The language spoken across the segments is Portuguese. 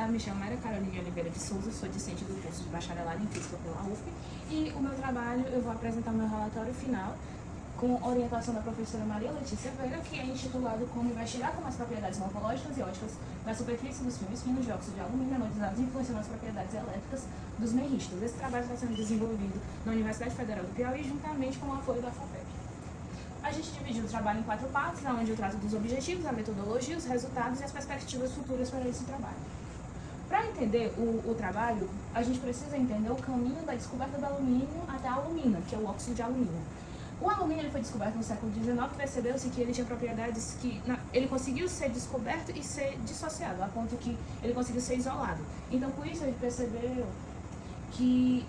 me chamo Maria Carolina Oliveira de Souza, sou discente do curso de bacharelado em Física pela UFP e o meu trabalho, eu vou apresentar o meu relatório final com orientação da professora Maria Letícia Veira, que é intitulado Como investigar como as propriedades morfológicas e óticas da superfície dos filmes finos de óxido de alumínio anodizados influenciam as propriedades elétricas dos meristas. Esse trabalho está sendo desenvolvido na Universidade Federal do Piauí, juntamente com o apoio da FAPEC. A gente dividiu o trabalho em 4 partes, onde eu trato dos objetivos, a metodologia, os resultados e as perspectivas futuras para esse trabalho. Para entender o trabalho, a gente precisa entender o caminho da descoberta do alumínio até a alumina, que é o óxido de alumínio. O alumínio ele foi descoberto no século XIX, percebeu-se que ele tinha propriedades que ele conseguiu ser descoberto e ser dissociado, a ponto que ele conseguiu ser isolado. Então, por isso, ele percebeu que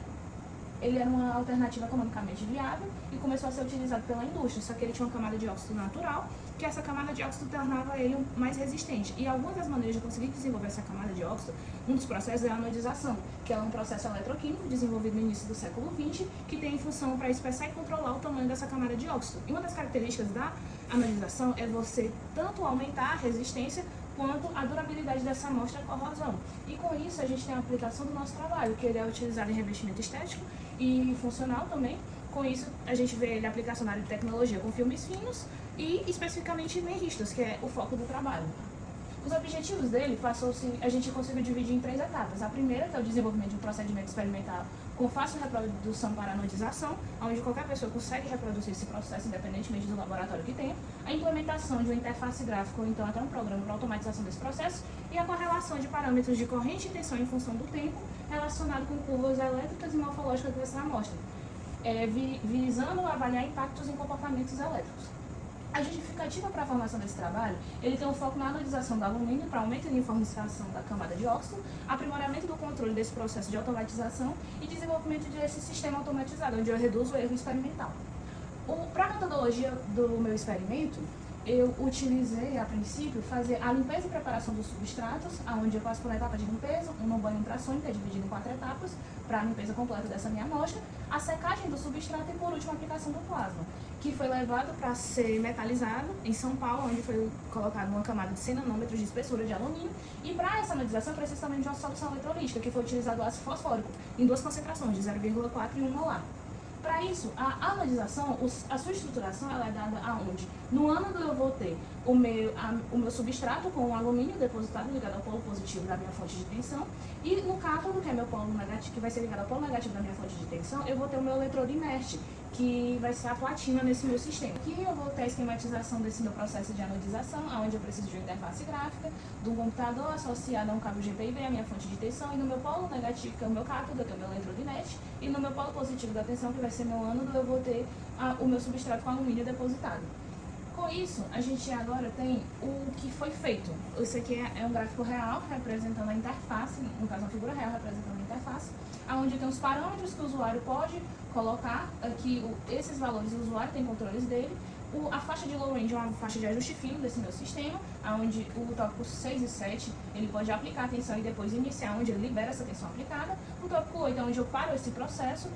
ele era uma alternativa economicamente viável e começou a ser utilizado pela indústria, só que ele tinha uma camada de óxido natural, que essa camada de óxido tornava ele mais resistente. E algumas das maneiras de conseguir desenvolver essa camada de óxido, um dos processos é a anodização, que é um processo eletroquímico desenvolvido no início do século XX, que tem em função para espessar e controlar o tamanho dessa camada de óxido. E uma das características da anodização é você tanto aumentar a resistência quanto a durabilidade dessa amostra à corrosão. E com isso a gente tem a aplicação do nosso trabalho, que ele é utilizado em revestimento estético e funcional também. Com isso a gente vê ele aplicação na área de tecnologia com filmes finos e especificamente meristas, que é o foco do trabalho. Os objetivos dele a gente conseguiu dividir em 3 etapas. A primeira, que é o desenvolvimento de um procedimento experimental com fácil reprodução para anodização, onde qualquer pessoa consegue reproduzir esse processo, independentemente do laboratório que tenha. A implementação de uma interface gráfica, ou então até um programa para automatização desse processo. E a correlação de parâmetros de corrente e tensão em função do tempo, relacionado com curvas elétricas e morfológicas dessa amostra, visando avaliar impactos em comportamentos elétricos. A justificativa para a formação desse trabalho, ele tem um foco na anodização do alumínio para aumento e uniformização da camada de óxido, aprimoramento do controle desse processo de automatização e desenvolvimento desse sistema automatizado, onde eu reduzo o erro experimental. Para a metodologia do meu experimento, eu utilizei, a princípio, fazer a limpeza e preparação dos substratos, onde eu passo por uma etapa de limpeza, um banho ultrassônico, que é dividido em 4 etapas, para a limpeza completa dessa minha amostra, a secagem do substrato e, por último, a aplicação do plasma, que foi levado para ser metalizado em São Paulo, onde foi colocado uma camada de 100 nanômetros de espessura de alumínio. E para essa anodização, precisa também de uma solução eletrolítica, que foi utilizado o ácido fosfórico, em 2 concentrações, de 0,4 e 1 molar. Para isso, a anodização, a sua estruturação, ela é dada aonde? No ânodo eu vou ter o meu substrato com o alumínio depositado ligado ao polo positivo da minha fonte de tensão, e no cátodo, que é meu polo negativo, que vai ser ligado ao polo negativo da minha fonte de tensão, eu vou ter o meu eletrodo inerte, que vai ser a platina nesse meu sistema. Aqui eu vou ter a esquematização desse meu processo de anodização, onde eu preciso de uma interface gráfica, de um computador associado a um cabo GPIB, a minha fonte de tensão, e no meu polo negativo, que é o meu cátodo, eu tenho o meu eletrodo inerte, e no meu polo positivo da tensão, que vai ser meu ânodo, eu vou ter o meu substrato com alumínio depositado. Com isso, a gente agora tem o que foi feito. Isso aqui é um gráfico real representando a interface, no caso uma figura real representando a interface, onde tem os parâmetros que o usuário pode colocar, aqui esses valores o usuário tem controles dele. A faixa de low range é uma faixa de ajuste fino desse meu sistema, onde o tópico 6 e 7 ele pode aplicar a tensão e depois iniciar, onde ele libera essa tensão aplicada. O tópico 8 é onde eu paro esse processo.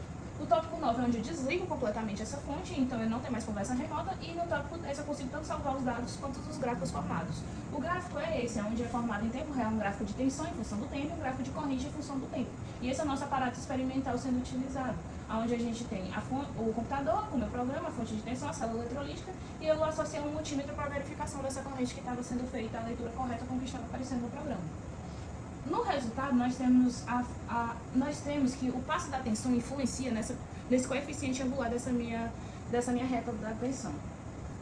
O tópico 9 é onde eu desligo completamente essa fonte, então eu não tenho mais conversa remota. E no tópico 10 eu consigo tanto salvar os dados quanto os gráficos formados. O gráfico é esse, onde é formado em tempo real um gráfico de tensão em função do tempo e um gráfico de corrente em função do tempo. E esse é o nosso aparato experimental sendo utilizado, onde a gente tem o computador com o meu programa, a fonte de tensão, a célula eletrolítica, e eu associei um multímetro para a verificação dessa corrente que estava sendo feita, a leitura correta com o que estava aparecendo no programa. No resultado, nós temos que o passo da tensão influencia nesse coeficiente angular dessa minha reta da tensão.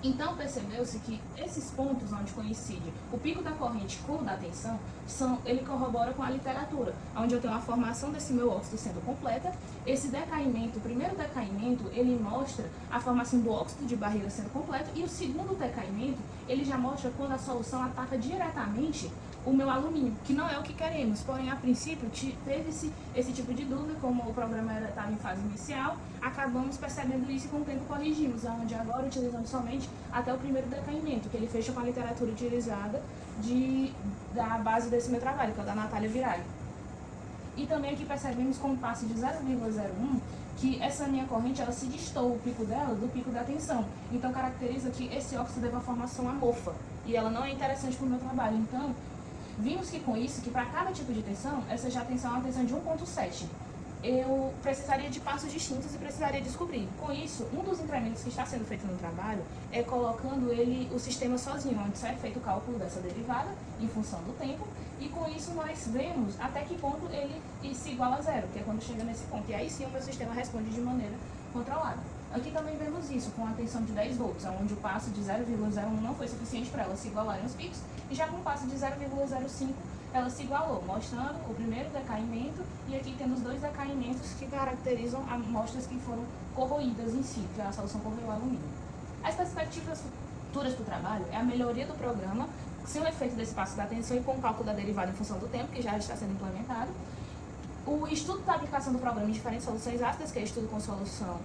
Então, percebeu-se que esses pontos onde coincide o pico da corrente com o da tensão, ele corrobora com a literatura, onde eu tenho a formação desse meu óxido sendo completa. Esse decaimento, o primeiro decaimento, ele mostra a formação do óxido de barreira sendo completo, e o segundo decaimento, ele já mostra quando a solução ataca diretamente o meu alumínio, que não é o que queremos. Porém, a princípio, teve-se esse tipo de dúvida, como o programa estava em fase inicial, acabamos percebendo isso e com o tempo corrigimos, onde agora utilizamos somente até o primeiro decaimento, que ele fecha com a literatura utilizada da base desse meu trabalho, que é o da Natália Viraghi. E também aqui percebemos com um passo de 0,01 que essa minha corrente ela se distou o pico dela do pico da tensão. Então caracteriza que esse óxido deve uma formação amorfa e ela não é interessante para o meu trabalho. Então Vimos que com isso, que para cada tipo de tensão, essa já tensão é uma tensão de 1,7. Eu precisaria de passos distintos e precisaria descobrir. Com isso, um dos incrementos que está sendo feito no trabalho é colocando o sistema sozinho, onde só é feito o cálculo dessa derivada em função do tempo, e com isso nós vemos até que ponto ele se iguala a zero, que é quando chega nesse ponto. E aí sim o meu sistema responde de maneira controlada. Aqui também vemos isso, com a tensão de 10 volts, onde o passo de 0,01 não foi suficiente para ela se igualarem os picos, e já com o passo de 0,05 ela se igualou, mostrando o primeiro decaimento, e aqui temos 2 decaimentos que caracterizam amostras que foram corroídas em si, que a solução corroeu alumínio. As perspectivas futuras para o trabalho é a melhoria do programa, sem o efeito desse passo da tensão e com o cálculo da derivada em função do tempo, que já está sendo implementado. O estudo da aplicação do programa em diferentes soluções ácidas, que é estudo com solução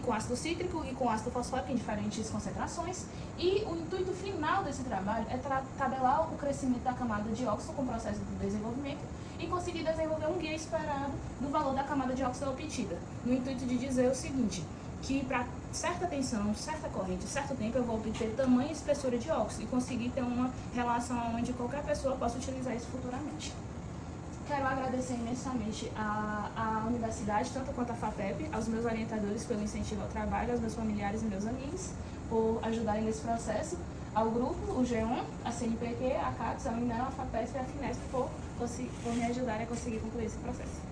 com ácido cítrico e com ácido fosfórico em diferentes concentrações. E o intuito final desse trabalho é tabelar o crescimento da camada de óxido com o processo de desenvolvimento e conseguir desenvolver um guia esperado do valor da camada de óxido obtida. No intuito de dizer o seguinte, que para certa tensão, certa corrente, certo tempo, eu vou obter tamanho e espessura de óxido e conseguir ter uma relação onde qualquer pessoa possa utilizar isso futuramente. Quero agradecer imensamente à universidade, tanto quanto à FAPEP, aos meus orientadores pelo incentivo ao trabalho, aos meus familiares e meus amigos, por ajudarem nesse processo, ao grupo, o G1, a CNPq, a CAPES, a UNEL, a FAPESP e a FINESP por me ajudarem a conseguir concluir esse processo.